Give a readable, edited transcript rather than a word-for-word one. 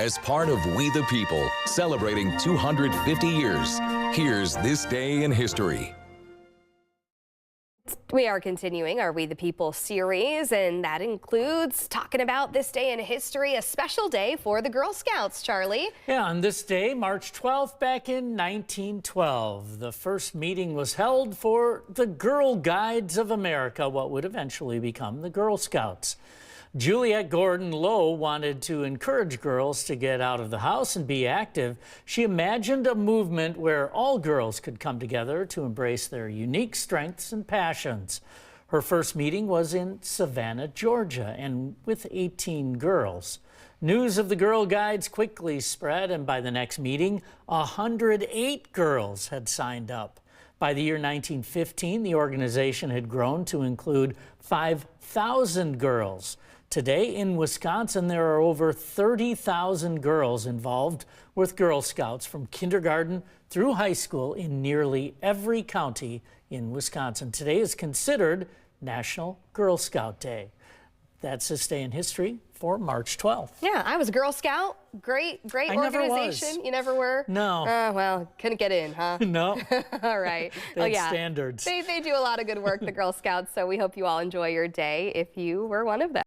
As part of We the People, celebrating 250 years, here's This Day in History. We are continuing our We the People series, and that includes talking about this day in history, a special day for the Girl Scouts, Charlie. Yeah, on this day, March 12th, back in 1912, the first meeting was held for the Girl Guides of America, what would eventually become the Girl Scouts. Juliette Gordon Low wanted to encourage girls to get out of the house and be active. She imagined a movement where all girls could come together to embrace their unique strengths and passions. Her first meeting was in Savannah, Georgia, and with 18 girls. News of the Girl Guides quickly spread, and by the next meeting, 108 girls had signed up. By the year 1915, the organization had grown to include 5,000 girls. Today in Wisconsin, there are over 30,000 girls involved with Girl Scouts from kindergarten through high school in nearly every county in Wisconsin. Today is considered National Girl Scout Day. That's This Day in History for March 12th. Yeah, I was a Girl Scout. Great I organization. never was. You never were? No. Well, couldn't get in, huh? No. All right. They had standards. They do a lot of good work, the Girl Scouts, so we hope you all enjoy your day if you were one of them.